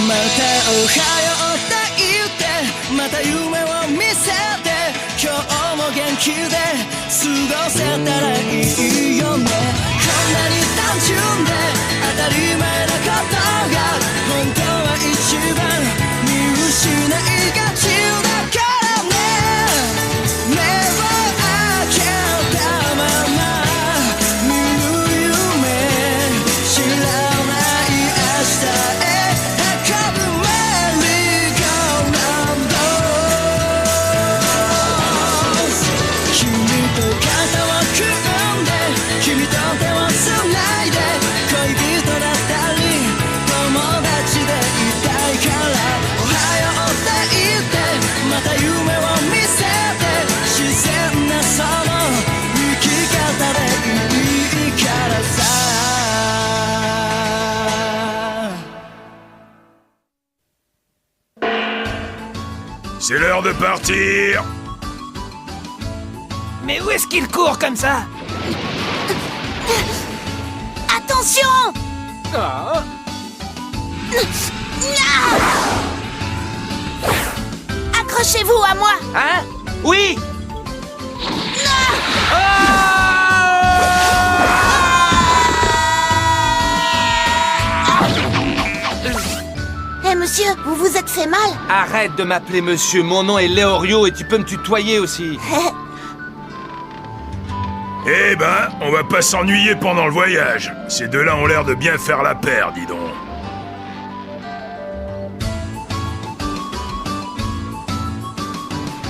またおはようって言ってまた夢を見せて今日も元気で過ごせたらいいよねこんなに単純で当たり前なことが本当は一番見失いがちだからね目を開けたまま見ぬ夢知らない明日へ運ぶメリーゴーラウンド君と肩を組んで君と手をつないで恋人だったり友達でいたいからおはようって言ってまた夢を見せて自然なその生き方でいいからさC'est l'heure de partir. Mais où est-ce qu'il court comme ça? Attention! Ah. Accrochez-vous à moi! Hein? Oui! Eh monsieur, vous vous êtes fait mal? Arrête de m'appeler monsieur, mon nom est Léorio et tu peux me tutoyer aussi. Eh ben, on va pas s'ennuyer pendant le voyage. Ces deux-là ont l'air de bien faire la paire, dis donc.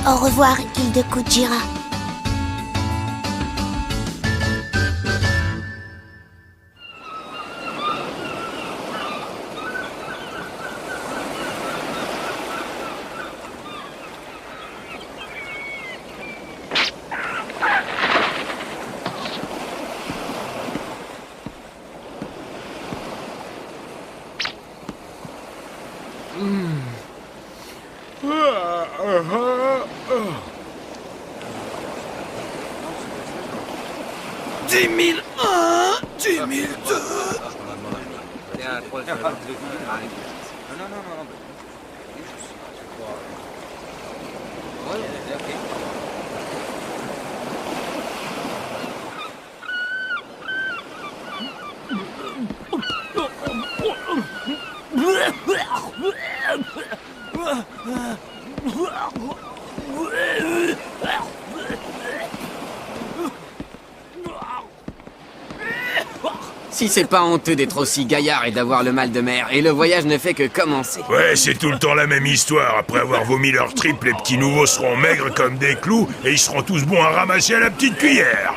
Au revoir, île de Kujira. Si c'est pas honteux d'être aussi gaillard et d'avoir le mal de mer, et le voyage ne fait que commencer. Ouais, c'est tout le temps la même histoire. Après avoir vomi leur trip, les petits nouveaux seront maigres comme des clous et ils seront tous bons à ramasser à la petite cuillère.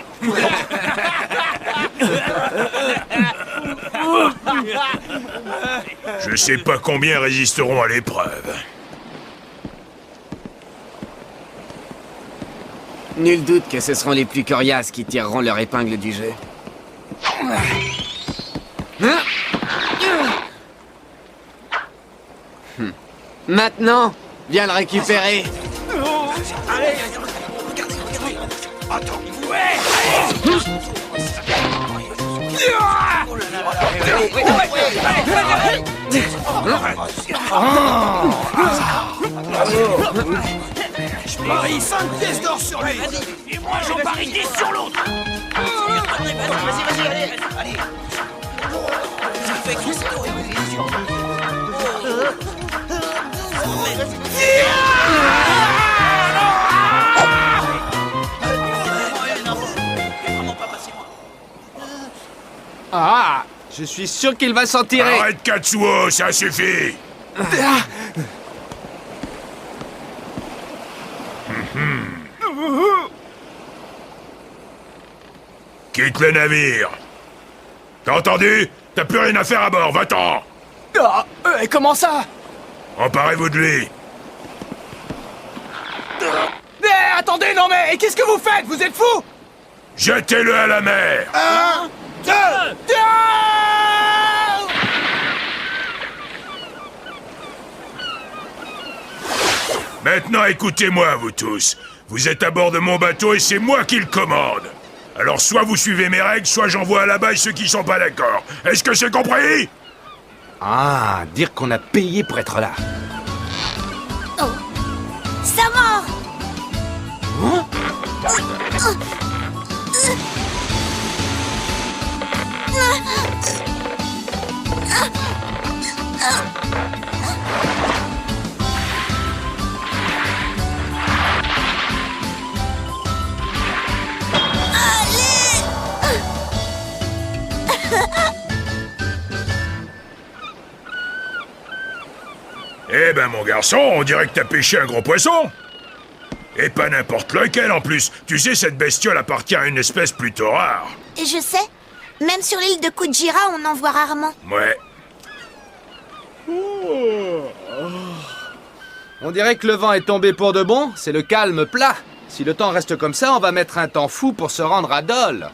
Je sais pas combien résisteront à l'épreuve. Nul doute que ce seront les plus coriaces qui tireront leur épingle du jeu. Maintenant, viens le récupérer. Allez. Attends. Ouais. Je parie 5 pièces d'or sur lui. Et moi j'en parie 10 sur l'autre. Vas-y, allez. Ah, je suis sûr qu'il va s'en tirer. Arrête, Katsuo, ça suffit. Quitte le navire. T'as entendu? T'as plus rien à faire à bord, va-t'en. Ah, comment ça? Emparez-vous de lui. Attendez, non mais qu'est-ce que vous faites? Vous êtes fous? Jetez-le à la mer. 1, 2, 3. Maintenant, écoutez-moi, vous tous. Vous êtes à bord de mon bateau et c'est moi qui le commande. Alors soit vous suivez mes règles, soit j'envoie à la baille ceux qui sont pas d'accord. Est-ce que c'est compris? Ah, dire qu'on a payé pour être là. Oh. Ça mord. Eh ben mon garçon, on dirait que t'as pêché un gros poisson. Et pas n'importe lequel en plus. Tu sais, cette bestiole appartient à une espèce plutôt rare. Et je sais, même sur l'île de Kujira, on en voit rarement. Ouais. On dirait que le vent est tombé pour de bon, c'est le calme plat. Si le temps reste comme ça, on va mettre un temps fou pour se rendre à Dole.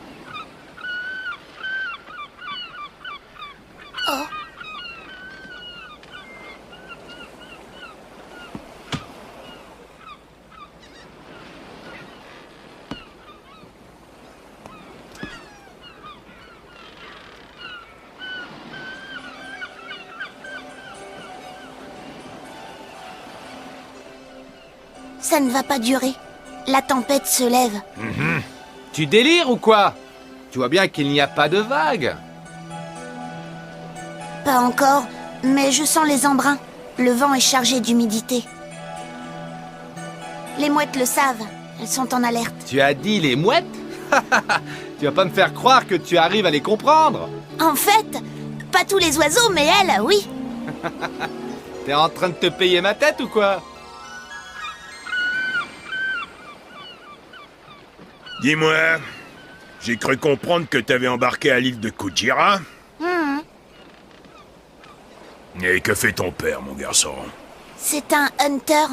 Ça ne va pas durer. La tempête se lève. Tu délires ou quoi? Tu vois bien qu'il n'y a pas de vagues. Pas encore, mais je sens les embruns. Le vent est chargé d'humidité. Les mouettes le savent. Elles sont en alerte. Tu as dit les mouettes? Tu vas pas me faire croire que tu arrives à les comprendre. En fait, pas tous les oiseaux, mais elles, oui. T'es en train de te payer ma tête ou quoi? Dis-moi, j'ai cru comprendre que t'avais embarqué à l'île de Kujira. Et que fait ton père, mon garçon? C'est un hunter.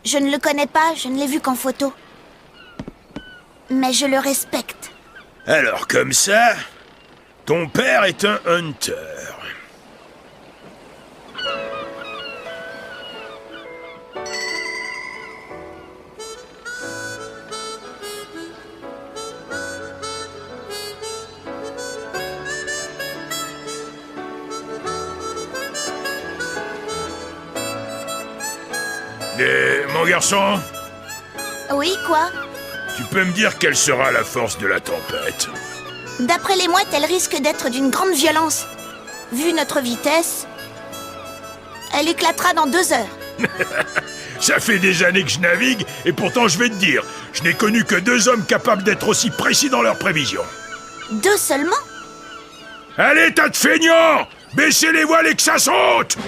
Je ne le connais pas, je ne l'ai vu qu'en photo. Mais je le respecte. Alors comme ça, ton père est un hunter. Mon garçon, Oui, quoi? tu peux me dire quelle sera la force de la tempête? D'après les mouettes, elle risque d'être d'une grande violence. Vu notre vitesse, elle éclatera dans 2 heures. Ça fait des années que je navigue, et pourtant je vais te dire, je n'ai connu que 2 hommes capables d'être aussi précis dans leurs prévisions. 2 seulement? Allez, tas de feignants! Baissez les voiles et que ça saute!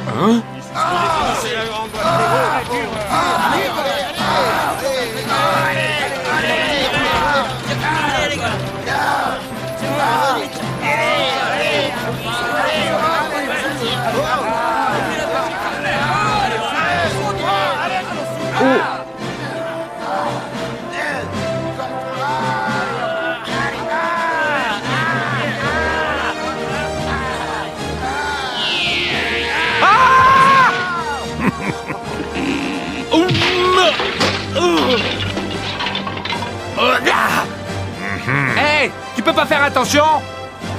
Hey, tu peux pas faire attention?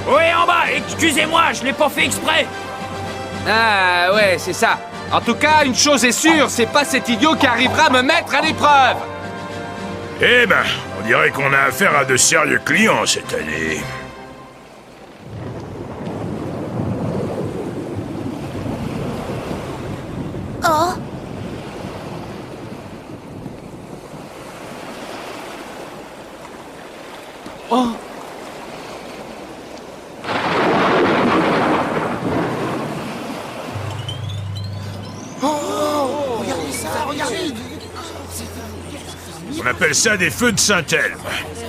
Oui, en bas, excusez-moi, je l'ai pas fait exprès. Ah ouais, c'est ça. En tout cas, une chose est sûre, c'est pas cet idiot qui arrivera à me mettre à l'épreuve. Eh ben, on dirait qu'on a affaire à de sérieux clients cette année. Oh! Oh. On appelle ça des feux de Saint-Elme.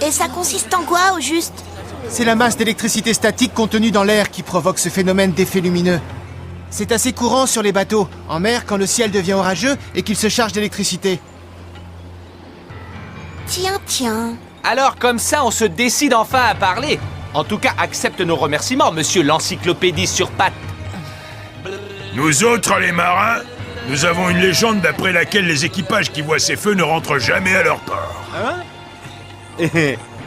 Et ça consiste en quoi, au juste? C'est la masse d'électricité statique contenue dans l'air qui provoque ce phénomène d'effet lumineux. C'est assez courant sur les bateaux, en mer quand le ciel devient orageux et qu'il se charge d'électricité. Tiens, tiens. Alors comme ça, on se décide enfin à parler. En tout cas, accepte nos remerciements, monsieur l'encyclopédie sur pattes. Nous autres, les marins, nous avons une légende d'après laquelle les équipages qui voient ces feux ne rentrent jamais à leur port.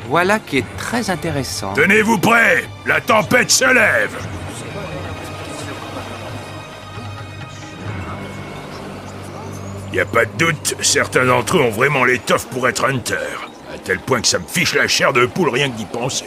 Voilà qui est très intéressant. Tenez-vous prêts, la tempête se lève. Y a pas de doute, certains d'entre eux ont vraiment l'étoffe pour être hunter. À tel point que ça me fiche la chair de poule rien que d'y penser.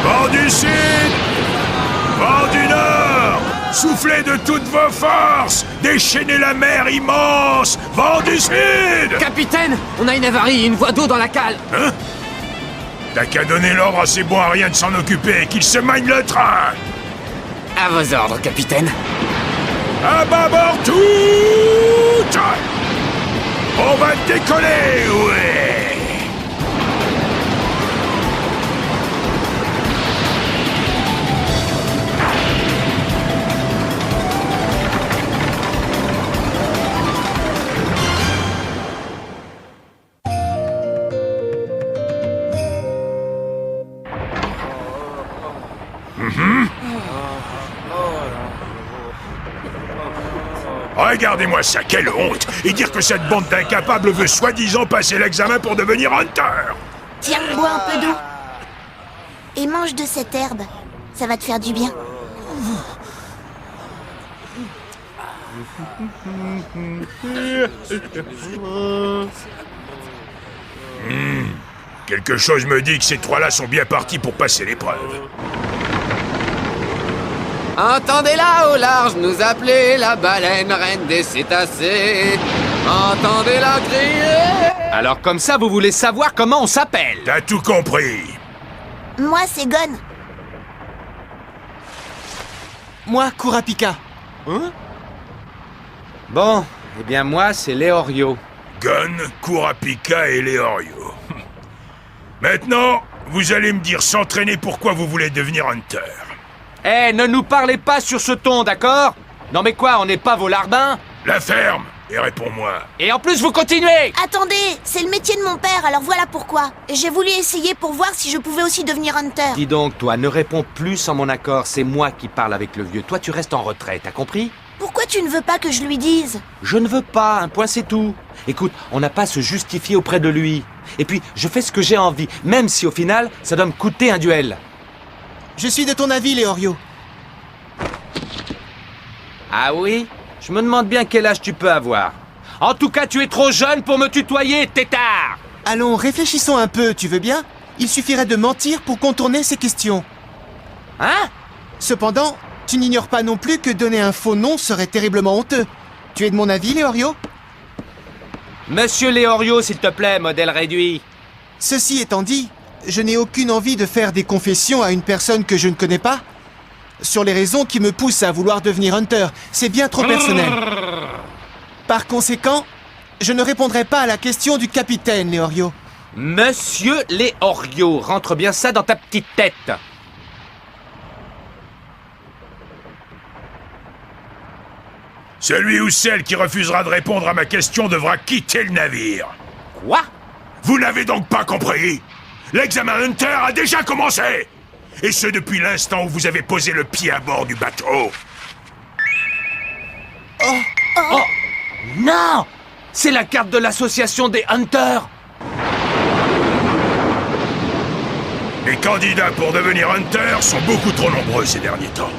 Vent du sud! Vent du nord! Soufflez de toutes vos forces! Déchaînez la mer immense! Vent du sud! Capitaine, on a une avarie, une voie d'eau dans la cale. Hein? T'as qu'à donner l'ordre à ces bons à rien de s'en occuper et qu'ils se magnent le train! À vos ordres, capitaine. À bâbord tout! On va décoller, ouais! Regardez-moi ça, quelle honte! Et dire que cette bande d'incapables veut soi-disant passer l'examen pour devenir hunter! Tiens, bois un peu d'eau. Et mange de cette herbe. Ça va te faire du bien. Quelque chose me dit que ces trois-là sont bien partis pour passer l'épreuve. Entendez-la au large nous appeler la baleine reine des cétacés. Entendez-la crier. Alors comme ça, vous voulez savoir comment on s'appelle? T'as tout compris. Moi, c'est Gon. Moi, Kurapika. Bon, eh bien moi, c'est Leorio. Gon, Kurapika et Leorio. Maintenant, vous allez me dire s'entraîner pourquoi vous voulez devenir hunter. Eh, ne nous parlez pas sur ce ton, d'accord? Non mais quoi, on n'est pas vos larbins? La ferme et réponds-moi. Et en plus, vous continuez! Attendez, c'est le métier de mon père, alors voilà pourquoi. J'ai voulu essayer pour voir si je pouvais aussi devenir hunter. Dis donc, toi, ne réponds plus sans mon accord, c'est moi qui parle avec le vieux. Toi, tu restes en retrait, t'as compris? Pourquoi tu ne veux pas que je lui dise? Je ne veux pas, un point c'est tout. Écoute, on n'a pas à se justifier auprès de lui. Et puis, je fais ce que j'ai envie, même si au final, ça doit me coûter un duel. Je suis de ton avis, Leorio. Ah oui? Je me demande bien quel âge tu peux avoir. En tout cas, tu es trop jeune pour me tutoyer, tétard! Allons, réfléchissons un peu, tu veux bien? Il suffirait de mentir pour contourner ces questions. Hein? Cependant, tu n'ignores pas non plus que donner un faux nom serait terriblement honteux. Tu es de mon avis, Leorio? Monsieur Leorio, s'il te plaît, modèle réduit. Ceci étant dit, je n'ai aucune envie de faire des confessions à une personne que je ne connais pas sur les raisons qui me poussent à vouloir devenir hunter. C'est bien trop personnel. Par conséquent, je ne répondrai pas à la question du capitaine, Leorio. Monsieur Leorio, rentre bien ça dans ta petite tête. Celui ou celle qui refusera de répondre à ma question devra quitter le navire. Quoi? Vous n'avez donc pas compris? L'examen Hunter a déjà commencé! Et ce depuis l'instant où vous avez posé le pied à bord du bateau. Oh non! C'est la carte de l'association des Hunters! Les candidats pour devenir Hunter sont beaucoup trop nombreux ces derniers temps.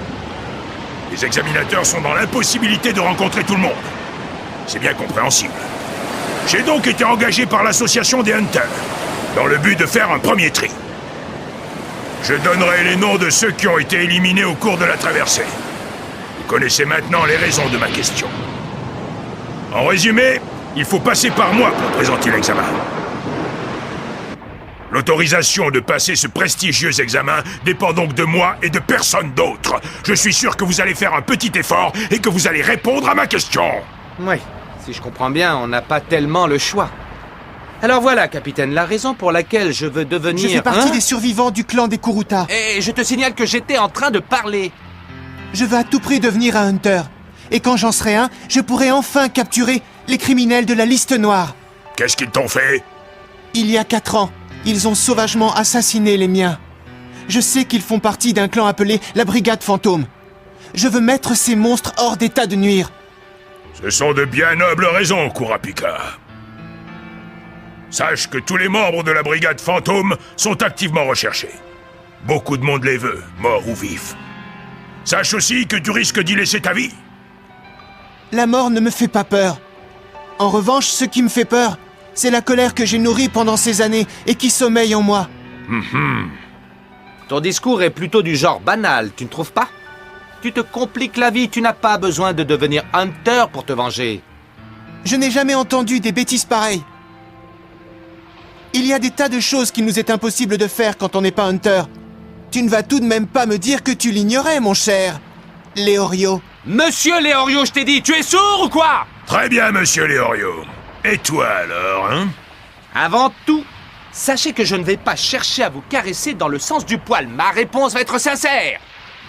Les examinateurs sont dans l'impossibilité de rencontrer tout le monde. C'est bien compréhensible. J'ai donc été engagé par l'association des Hunters, dans le but de faire un premier tri. Je donnerai les noms de ceux qui ont été éliminés au cours de la traversée. Vous connaissez maintenant les raisons de ma question. En résumé, il faut passer par moi pour présenter l'examen. L'autorisation de passer ce prestigieux examen dépend donc de moi et de personne d'autre. Je suis sûr que vous allez faire un petit effort et que vous allez répondre à ma question. Oui, si je comprends bien, on n'a pas tellement le choix. Alors voilà, capitaine, la raison pour laquelle je veux devenir... Je fais partie Hein? des survivants du clan des Kuruta. Et je te signale que j'étais en train de parler. Je veux à tout prix devenir un hunter. Et quand j'en serai un, je pourrai enfin capturer les criminels de la liste noire. Qu'est-ce qu'ils t'ont fait? Il y a 4 ans, ils ont sauvagement assassiné les miens. Je sais qu'ils font partie d'un clan appelé la Brigade Fantôme. Je veux mettre ces monstres hors d'état de nuire. Ce sont de bien nobles raisons, Kurapika. Sache que tous les membres de la Brigade Fantôme sont activement recherchés. Beaucoup de monde les veut, morts ou vifs. Sache aussi que tu risques d'y laisser ta vie. La mort ne me fait pas peur. En revanche, ce qui me fait peur, c'est la colère que j'ai nourrie pendant ces années et qui sommeille en moi. Ton discours est plutôt du genre banal, tu ne trouves pas? Tu te compliques la vie, tu n'as pas besoin de devenir hunter pour te venger. Je n'ai jamais entendu des bêtises pareilles. Il y a des tas de choses qu'il nous est impossible de faire quand on n'est pas hunter. Tu ne vas tout de même pas me dire que tu l'ignorais, mon cher Leorio. Monsieur Leorio, je t'ai dit, tu es sourd ou quoi? Très bien, monsieur Leorio. Et toi alors, hein? Avant tout, sachez que je ne vais pas chercher à vous caresser dans le sens du poil. Ma réponse va être sincère.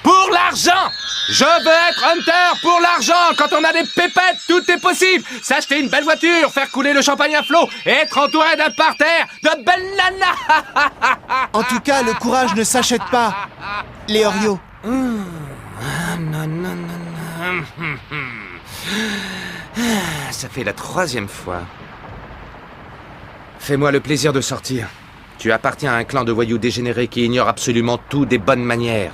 Pour l'argent! Je veux être hunter pour l'argent! Quand on a des pépettes, tout est possible! S'acheter une belle voiture, faire couler le champagne à flot, et être entouré d'un parterre de belles nanas! En tout cas, le courage ne s'achète pas, Leorio. Ça fait la 3e fois. Fais-moi le plaisir de sortir. Tu appartiens à un clan de voyous dégénérés qui ignore absolument tout des bonnes manières.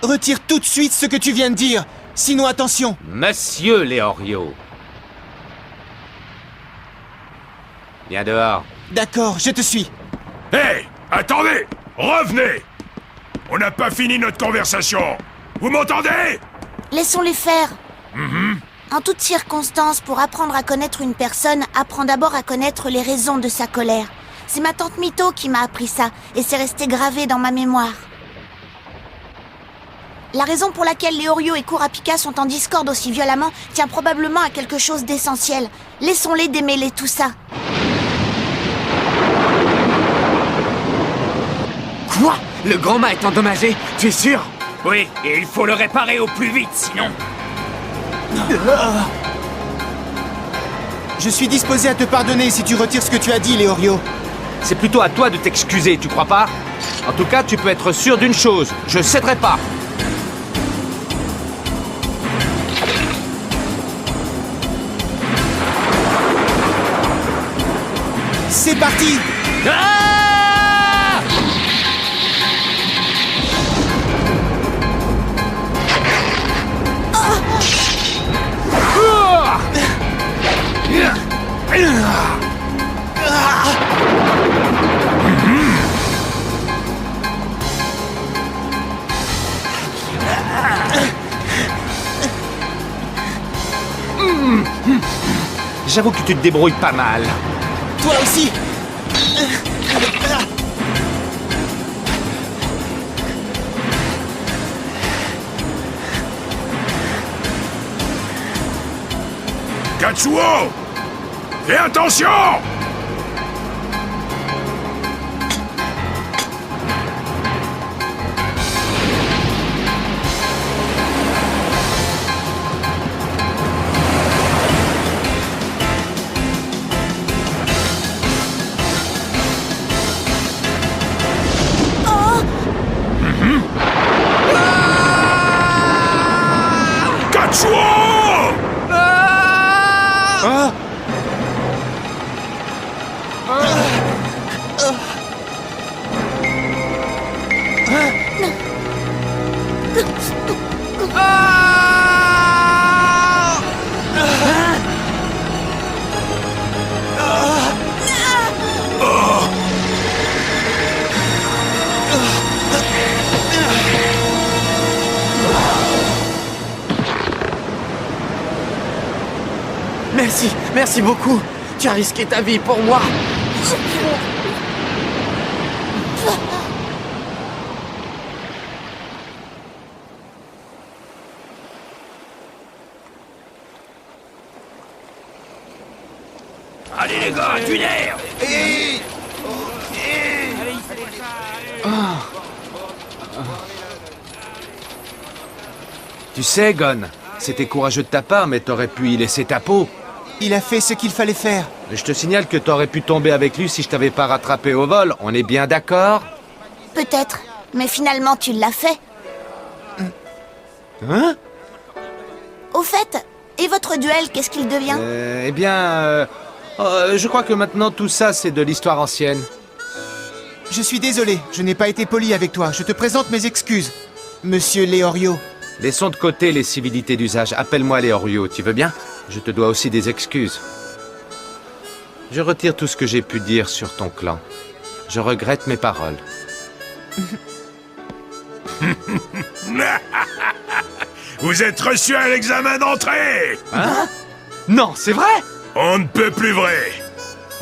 Retire tout de suite ce que tu viens de dire. Sinon, attention. Monsieur Leorio. Viens dehors. D'accord, je te suis. Hé! Attendez! Revenez! On n'a pas fini notre conversation! Vous m'entendez? Laissons-les faire. En toutes circonstances, pour apprendre à connaître une personne, apprends d'abord à connaître les raisons de sa colère. C'est ma tante Mito qui m'a appris ça, et c'est resté gravé dans ma mémoire. La raison pour laquelle Leorio et Kurapika sont en discorde aussi violemment tient probablement à quelque chose d'essentiel. Laissons-les démêler tout ça. Quoi? Le grand mât est endommagé? Tu es sûr? Oui, et il faut le réparer au plus vite, sinon... Je suis disposé à te pardonner si tu retires ce que tu as dit, Leorio. C'est plutôt à toi de t'excuser, tu crois pas? En tout cas, tu peux être sûr d'une chose, je céderai pas. C'est parti! Ah! J'avoue que tu te débrouilles pas mal. Toi aussi! Katsuo! Fais attention! Katsuo! Ah! Merci, merci beaucoup. Tu as risqué ta vie pour moi. Allez les gars, du nerf! Tu sais, Gon, c'était courageux de ta part, mais t'aurais pu y laisser ta peau. Il a fait ce qu'il fallait faire. Je te signale que t'aurais pu tomber avec lui si je t'avais pas rattrapé au vol. On est bien d'accord? Peut-être, mais finalement tu l'as fait. Hein? Au fait, et votre duel, qu'est-ce qu'il devient? Je crois que maintenant tout ça, c'est de l'histoire ancienne. Je suis désolé, je n'ai pas été poli avec toi. Je te présente mes excuses, Monsieur Leorio. Laissons de côté les civilités d'usage. Appelle-moi Leorio, tu veux bien? Je te dois aussi des excuses. Je retire tout ce que j'ai pu dire sur ton clan. Je regrette mes paroles. Vous êtes reçu à l'examen d'entrée! Hein? Non, c'est vrai? On ne peut plus vrai!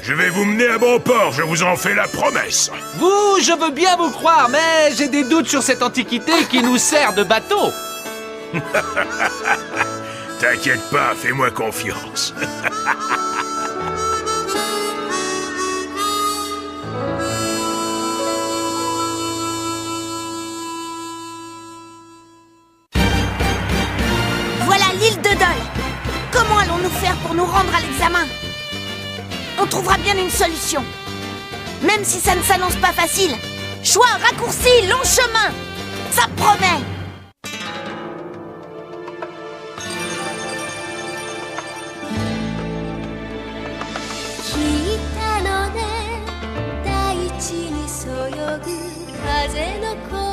Je vais vous mener à bon port, je vous en fais la promesse! Vous, je veux bien vous croire, mais j'ai des doutes sur cette antiquité qui nous sert de bateau. T'inquiète pas, fais-moi confiance. Voilà l'île de Dol. Comment allons-nous faire pour nous rendre à l'examen? On trouvera bien une solution. Même si ça ne s'annonce pas facile. Choix, raccourci, long chemin. Ça promet.「大地にそよぐ風の声」